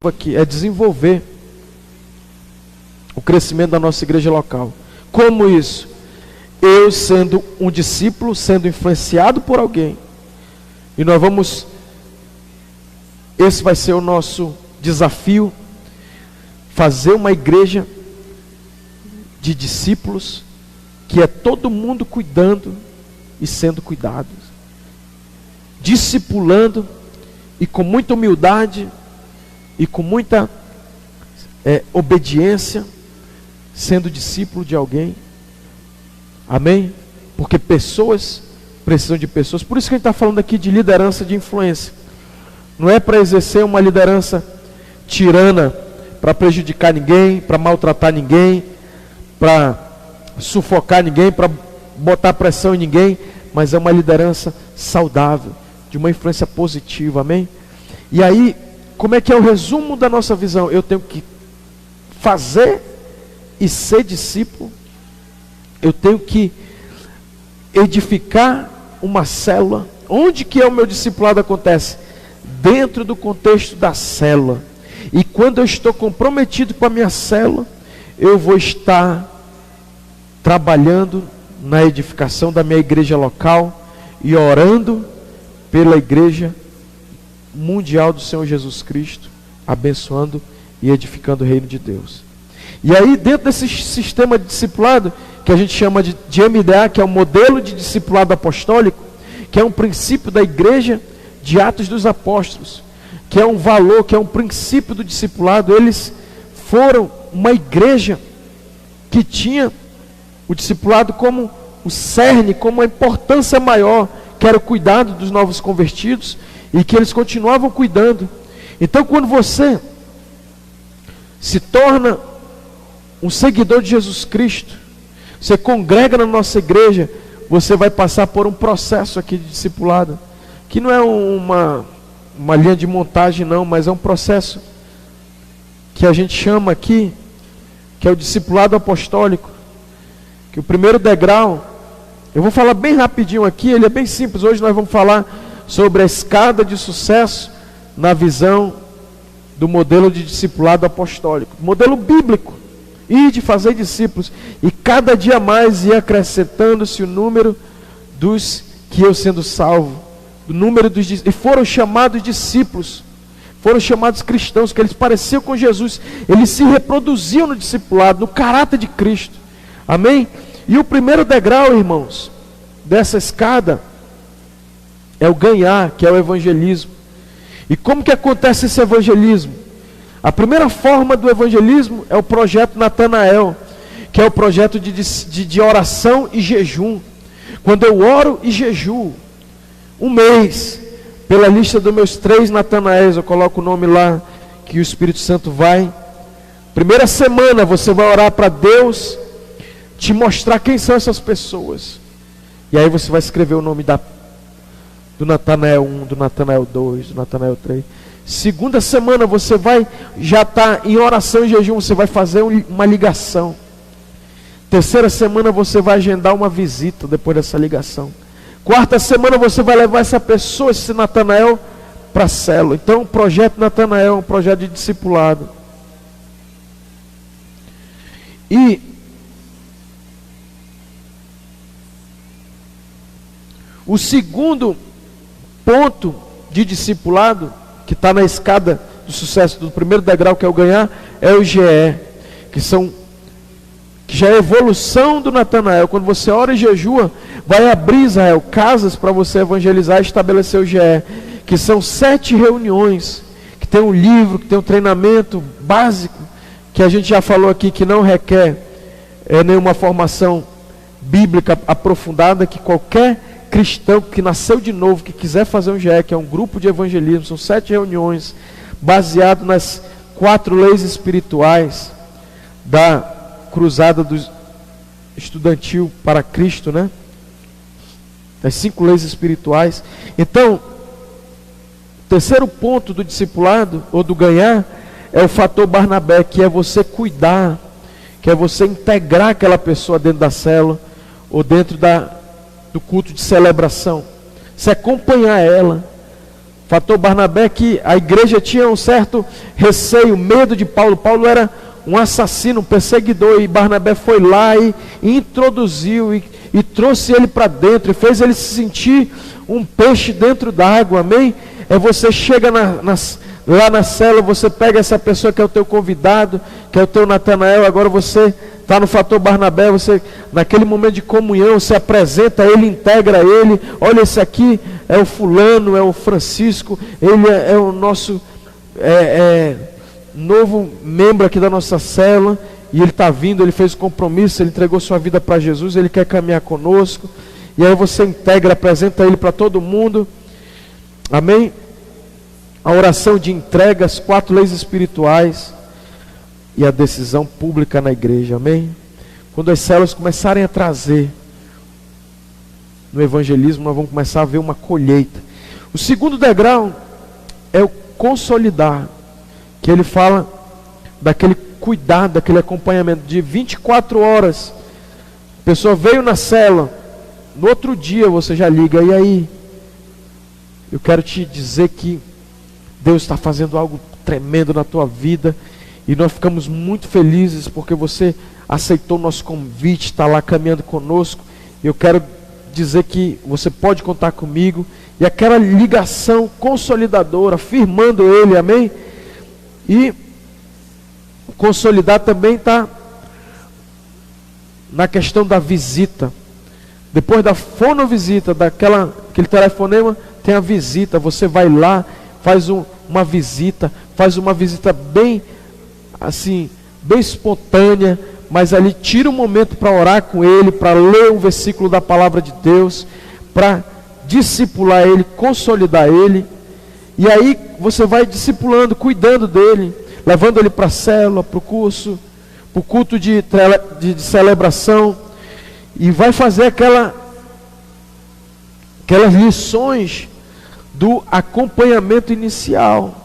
aqui é desenvolver o crescimento da nossa igreja local. Como isso? Eu sendo um discípulo, sendo influenciado por alguém, e nós vamos, esse vai ser o nosso desafio, fazer uma igreja de discípulos, que é todo mundo cuidando e sendo cuidados, discipulando e com muita humildade e com muita obediência, sendo discípulo de alguém. Amém? Porque pessoas precisam de pessoas. Por isso que a gente está falando aqui de liderança de influência. Não é para exercer uma liderança tirana, para prejudicar ninguém, para maltratar ninguém, para sufocar ninguém, para botar pressão em ninguém, mas é uma liderança saudável, de uma influência positiva. Amém? E aí, como é que é o resumo da nossa visão? Eu tenho que fazer e ser discípulo. Eu tenho que edificar uma célula. Onde que é o meu discipulado acontece? Dentro do contexto da célula. E quando eu estou comprometido com a minha célula, eu vou estar trabalhando na edificação da minha igreja local e orando pela igreja mundial do Senhor Jesus Cristo, abençoando e edificando o reino de Deus. E aí, dentro desse sistema de discipulado, que a gente chama de MDA, que é o modelo de discipulado apostólico, que é um princípio da igreja de Atos dos Apóstolos, que é um valor, que é um princípio do discipulado. Eles foram uma igreja que tinha o discipulado como o cerne, como a importância maior, que era o cuidado dos novos convertidos, e que eles continuavam cuidando. Então, quando você se torna um seguidor de Jesus Cristo, você congrega na nossa igreja, você vai passar por um processo aqui de discipulado, que não é uma linha de montagem não, mas é um processo que a gente chama aqui, que é o discipulado apostólico, que o primeiro degrau, eu vou falar bem rapidinho aqui, ele é bem simples. Hoje nós vamos falar sobre a escada de sucesso na visão do modelo de discipulado apostólico, modelo bíblico, e de fazer discípulos, e cada dia mais ia acrescentando-se o número dos que iam sendo salvos, o número dos, e foram chamados discípulos, foram chamados cristãos, que eles pareciam com Jesus, eles se reproduziam no discipulado, no caráter de Cristo. Amém? E o primeiro degrau, irmãos, dessa escada é o ganhar, que é o evangelismo. E como que acontece esse evangelismo? A primeira forma do evangelismo é o projeto Natanael, que é o projeto de oração e jejum. Quando eu oro e jejuo um mês, pela lista dos meus 3 Natanaéis, eu coloco o nome lá, que o Espírito Santo vai. Primeira semana você vai orar para Deus te mostrar quem são essas pessoas. E aí você vai escrever o nome do Natanael 1, do Natanael 2, do Natanael 3. Segunda semana você vai, já está em oração e jejum, você vai fazer uma ligação. Terceira semana você vai agendar uma visita depois dessa ligação. Quarta semana você vai levar essa pessoa, esse Natanael, para a célula. Então o projeto Natanael é um projeto de discipulado. E o segundo ponto de discipulado, que está na escada do sucesso do primeiro degrau, que é o ganhar, é o GE, que já é a evolução do Natanael. Quando você ora e jejua, vai abrir, Israel, casas para você evangelizar e estabelecer o GE, que são 7 reuniões, que tem um livro, que tem um treinamento básico, que a gente já falou aqui, que não requer nenhuma formação bíblica aprofundada, que qualquer cristão que nasceu de novo, que quiser fazer um GE, que é um grupo de evangelismo, são 7 reuniões, baseado nas 4 leis espirituais da cruzada do estudantil para Cristo, né? As 5 leis espirituais. Então, o terceiro ponto do discipulado, ou do ganhar, é o fator Barnabé, que é você cuidar, que é você integrar aquela pessoa dentro da célula, ou dentro do culto de celebração. Se acompanhar ela, Fator Barnabé, que a igreja tinha um certo receio, medo de Paulo. Paulo era um assassino, um perseguidor, e Barnabé foi lá e introduziu e trouxe ele para dentro, e fez ele se sentir um peixe dentro d'água, amém? Você chega lá na cela, você pega essa pessoa que é o teu convidado, que é o teu Natanael, agora você está no Fator Barnabé, você naquele momento de comunhão, você apresenta ele, integra ele, olha, esse aqui é o fulano, é o Francisco, ele é o nosso novo membro aqui da nossa célula, e ele está vindo, ele fez o compromisso, ele entregou sua vida para Jesus, ele quer caminhar conosco, e aí você integra, apresenta ele para todo mundo, amém? A oração de entrega, as 4 leis espirituais e a decisão pública na igreja, amém? Quando as células começarem a trazer no evangelismo, nós vamos começar a ver uma colheita. O segundo degrau é o consolidar, que ele fala daquele cuidado, daquele acompanhamento de 24 horas. A pessoa veio na célula, no outro dia você já liga, e aí? Eu quero te dizer que Deus está fazendo algo tremendo na tua vida, e nós ficamos muito felizes porque você aceitou o nosso convite, está lá caminhando conosco. Eu quero dizer que você pode contar comigo, e aquela ligação consolidadora, firmando ele, amém? E consolidar também está na questão da visita. Depois da fonovisita, aquele telefonema, tem a visita. Você vai lá, faz uma visita bem assim, bem espontânea, mas ali tira um momento para orar com ele, para ler um versículo da palavra de Deus, para discipular ele, consolidar ele. E aí você vai discipulando, cuidando dele, levando ele para a célula, para o curso, para o culto de celebração, e vai fazer aquelas lições do acompanhamento inicial,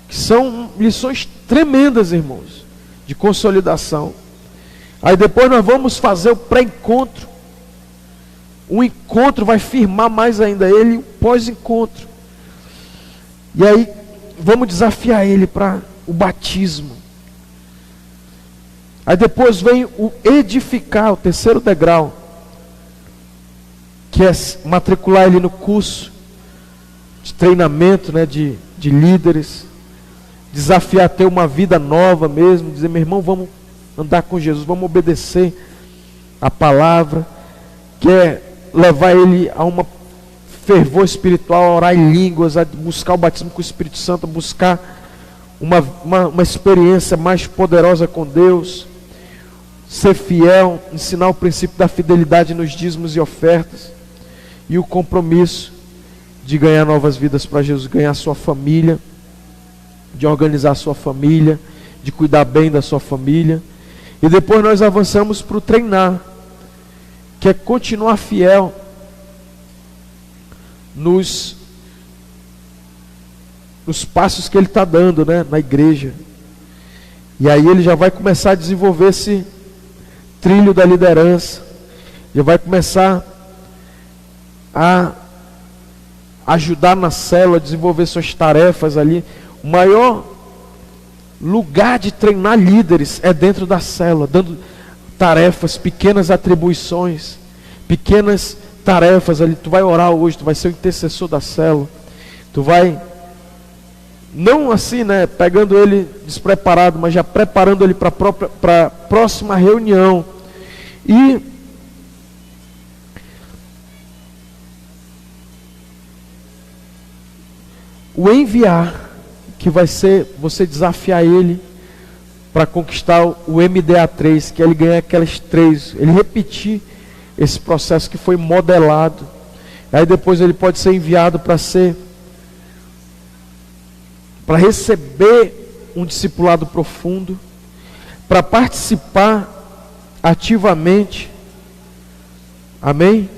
que são lições tremendas, irmãos, de consolidação. Aí depois nós vamos fazer o pré-encontro. O encontro vai firmar mais ainda ele, o pós-encontro. E aí vamos desafiar ele para o batismo. Aí depois vem o edificar, o terceiro degrau, que é matricular ele no curso de treinamento, né, de líderes, desafiar a ter uma vida nova mesmo, dizer, meu irmão, vamos andar com Jesus, vamos obedecer a palavra, que é levar ele a uma fervor espiritual, a orar em línguas, a buscar o batismo com o Espírito Santo, a buscar uma experiência mais poderosa com Deus, ser fiel, ensinar o princípio da fidelidade nos dízimos e ofertas, e o compromisso de ganhar novas vidas para Jesus, ganhar a sua família, de organizar a sua família, de cuidar bem da sua família. E depois nós avançamos para o treinar, que é continuar fiel nos passos que ele está dando, né, na igreja. E aí ele já vai começar a desenvolver esse trilho da liderança, já vai começar a ajudar na célula, a desenvolver suas tarefas ali. O maior lugar de treinar líderes é dentro da célula, dando tarefas, pequenas atribuições, pequenas tarefas ali. Tu vai orar hoje, tu vai ser o intercessor da célula, tu vai, não assim, né, pegando ele despreparado, mas já preparando ele para a próxima reunião. E o enviar, que vai ser você desafiar ele para conquistar o MDA3, que ele ganhar aquelas 3, ele repetir esse processo que foi modelado. Aí depois ele pode ser enviado para receber um discipulado profundo, para participar ativamente, amém?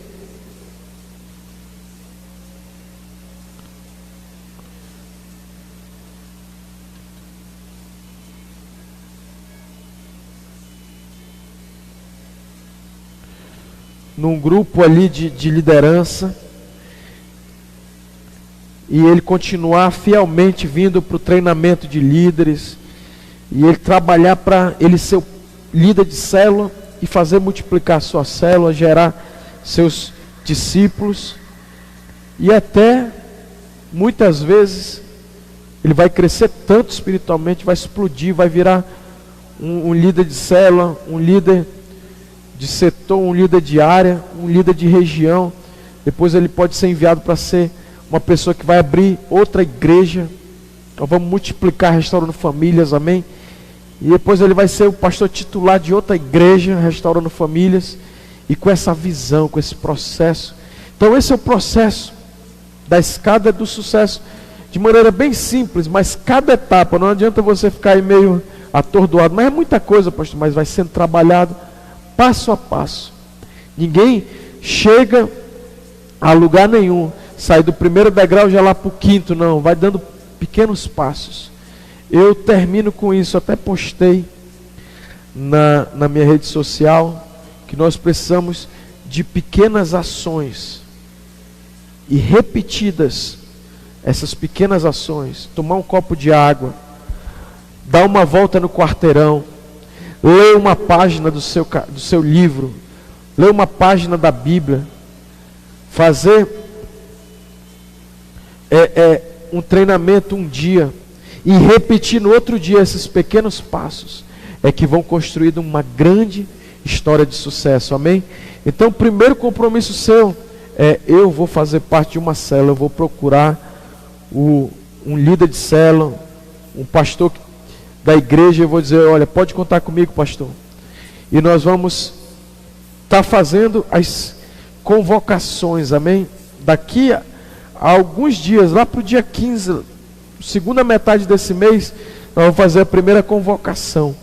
Num grupo ali de liderança, e ele continuar fielmente vindo para o treinamento de líderes, e ele trabalhar para ele ser o líder de célula e fazer multiplicar a sua célula, gerar seus discípulos, e até muitas vezes ele vai crescer tanto espiritualmente, vai explodir, vai virar um líder de célula, um líder de setor, um líder de área, um líder de região. Depois ele pode ser enviado para ser uma pessoa que vai abrir outra igreja. Nós vamos multiplicar restaurando famílias, amém? E depois ele vai ser o pastor titular de outra igreja, restaurando famílias, e com essa visão, com esse processo. Então esse é o processo da escada do sucesso, de maneira bem simples, mas cada etapa, não adianta você ficar aí meio atordoado, mas é muita coisa, pastor, mas vai sendo trabalhado passo a passo. Ninguém chega a lugar nenhum, sai do primeiro degrau já lá para o quinto, não, vai dando pequenos passos. Eu termino com isso, até postei na minha rede social, que nós precisamos de pequenas ações, e repetidas, essas pequenas ações. Tomar um copo de água, dar uma volta no quarteirão, ler uma página do seu livro, ler uma página da Bíblia, fazer um treinamento um dia, e repetir no outro dia esses pequenos passos, é que vão construindo uma grande história de sucesso, amém? Então o primeiro compromisso seu eu vou fazer parte de uma célula, eu vou procurar um líder de célula, um pastor da igreja, eu vou dizer, olha, pode contar comigo, pastor. E nós vamos estar fazendo as convocações, amém? Daqui a alguns dias, lá para o dia 15, segunda metade desse mês, nós vamos fazer a primeira convocação,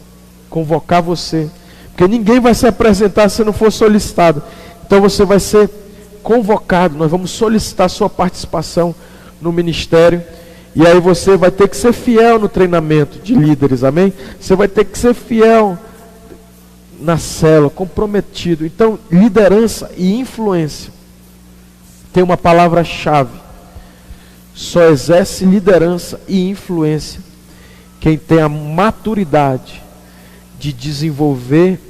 convocar você, porque ninguém vai se apresentar se não for solicitado. Então você vai ser convocado, nós vamos solicitar sua participação no ministério, e aí você vai ter que ser fiel no treinamento de líderes, amém? Você vai ter que ser fiel na célula, comprometido. Então, liderança e influência tem uma palavra-chave: só exerce liderança e influência quem tem a maturidade de desenvolver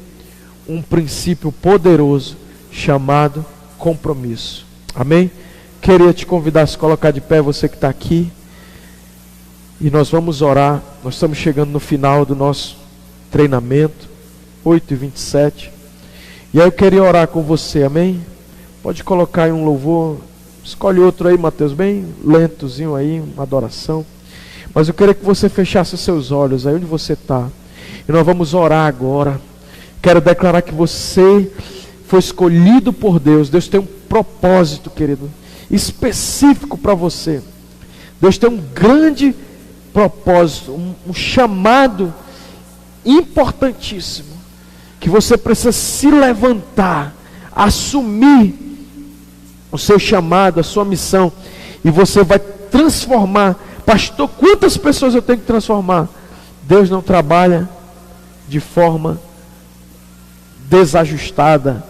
um princípio poderoso chamado compromisso, amém? Queria te convidar a se colocar de pé, você que está aqui, e nós vamos orar. Nós estamos chegando no final do nosso treinamento, 8h27, e aí eu queria orar com você, amém? Pode colocar aí um louvor, escolhe outro aí, Mateus, bem lentozinho aí, uma adoração, mas eu queria que você fechasse os seus olhos aí onde você está, e nós vamos orar agora. Quero declarar que você foi escolhido por Deus. Deus tem um propósito, querido, específico para você. Deus tem um grande propósito, um chamado importantíssimo, que você precisa se levantar, assumir o seu chamado, a sua missão, e você vai transformar. Pastor, quantas pessoas eu tenho que transformar? Deus não trabalha de forma desajustada.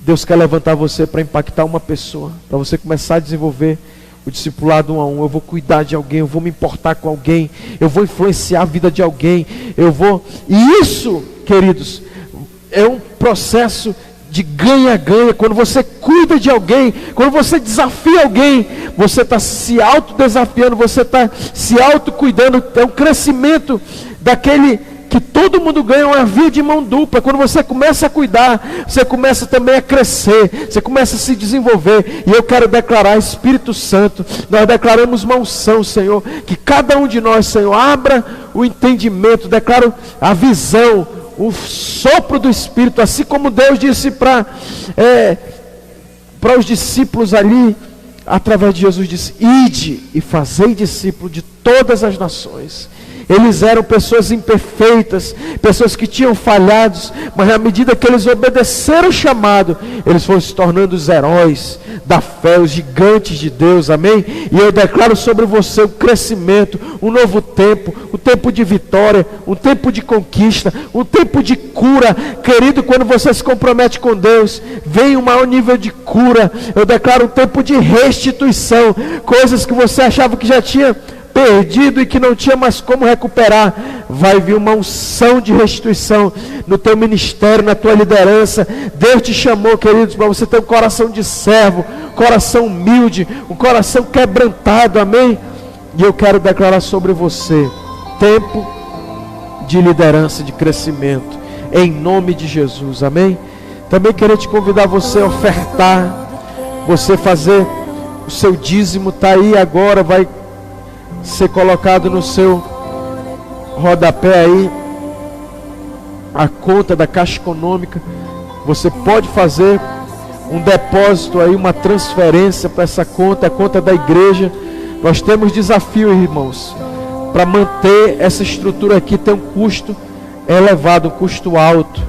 Deus quer levantar você para impactar uma pessoa, para você começar a desenvolver o discipulado 1 a 1. Eu vou cuidar de alguém, eu vou me importar com alguém, eu vou influenciar a vida de alguém, e isso, queridos, é um processo de ganha-ganha. Quando você cuida de alguém, quando você desafia alguém, você está se autodesafiando, você está se autocuidando. É um crescimento daquele que todo mundo ganha, uma via de mão dupla. Quando você começa a cuidar, você começa também a crescer, você começa a se desenvolver. E eu quero declarar, Espírito Santo, nós declaramos uma unção, Senhor, que cada um de nós, Senhor, abra o entendimento, declaro a visão, o sopro do Espírito, assim como Deus disse para os discípulos ali, através de Jesus, disse: ide e fazei discípulo de todas as nações. Eles eram pessoas imperfeitas, pessoas que tinham falhado, mas à medida que eles obedeceram o chamado, eles foram se tornando os heróis da fé, os gigantes de Deus, amém? E eu declaro sobre você um crescimento, um novo tempo, um tempo de vitória, um tempo de conquista, um tempo de cura. Querido, quando você se compromete com Deus, vem um maior nível de cura. Eu declaro um tempo de restituição, coisas que você achava que já tinha perdido e que não tinha mais como recuperar. Vai vir uma unção de restituição no teu ministério, na tua liderança. Deus te chamou, queridos, para você ter um coração de servo, coração humilde, um coração quebrantado, amém? E eu quero declarar sobre você tempo de liderança, de crescimento, em nome de Jesus, amém? Também queria te convidar você a ofertar, você fazer o seu dízimo, está aí agora, vai ser colocado no seu rodapé aí a conta da Caixa Econômica. Você pode fazer um depósito aí, uma transferência para essa conta, a conta da igreja. Nós temos desafio, irmãos, para manter essa estrutura aqui. Tem um custo elevado, um custo alto,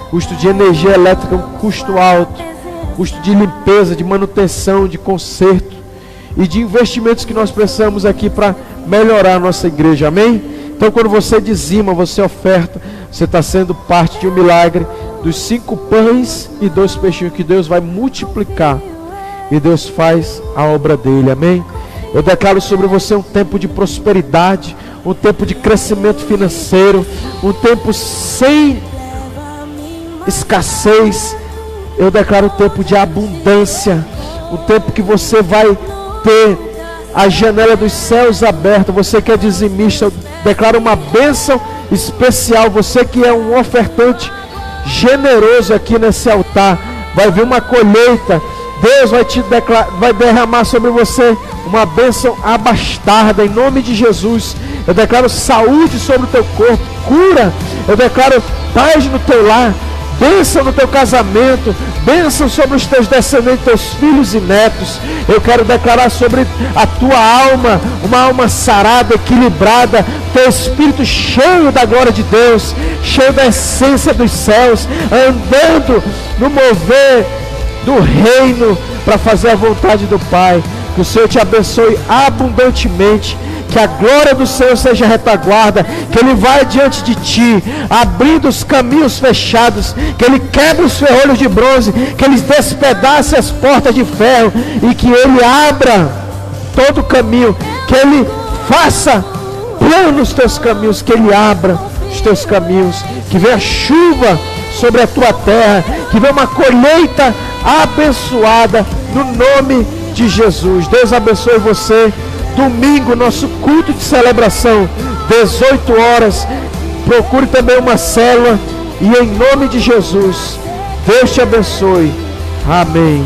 custo de energia elétrica, um custo alto, custo de limpeza, de manutenção, de conserto e de investimentos que nós precisamos aqui para melhorar a nossa igreja, amém? Então quando você dizima, você oferta, você está sendo parte de um milagre dos 5 pães e 2 peixinhos que Deus vai multiplicar e Deus faz a obra dele, amém? Eu declaro sobre você um tempo de prosperidade, um tempo de crescimento financeiro, um tempo sem escassez. Eu declaro um tempo de abundância, um tempo que você vai ter a janela dos céus aberta. Você que é dizimista, eu declaro uma bênção especial. Você que é um ofertante generoso aqui nesse altar, vai vir uma colheita. Deus vai derramar sobre você uma bênção abastarda, em nome de Jesus. Eu declaro saúde sobre o teu corpo, cura. Eu declaro paz no teu lar, bênção no teu casamento, bênção sobre os teus descendentes, teus filhos e netos. Eu quero declarar sobre a tua alma, uma alma sarada, equilibrada, teu espírito cheio da glória de Deus, cheio da essência dos céus, andando no mover do reino para fazer a vontade do Pai. Que o Senhor te abençoe abundantemente, que a glória do Senhor seja retaguarda, que Ele vai diante de ti, abrindo os caminhos fechados, que Ele quebre os ferrolhos de bronze, que Ele despedace as portas de ferro, e que Ele abra todo o caminho, que Ele faça plano nos teus caminhos, que Ele abra os teus caminhos, que venha chuva sobre a tua terra, que venha uma colheita abençoada, no nome de Jesus. Deus abençoe você. Domingo, nosso culto de celebração, 18 horas. Procure também uma célula. E em nome de Jesus, Deus te abençoe. Amém.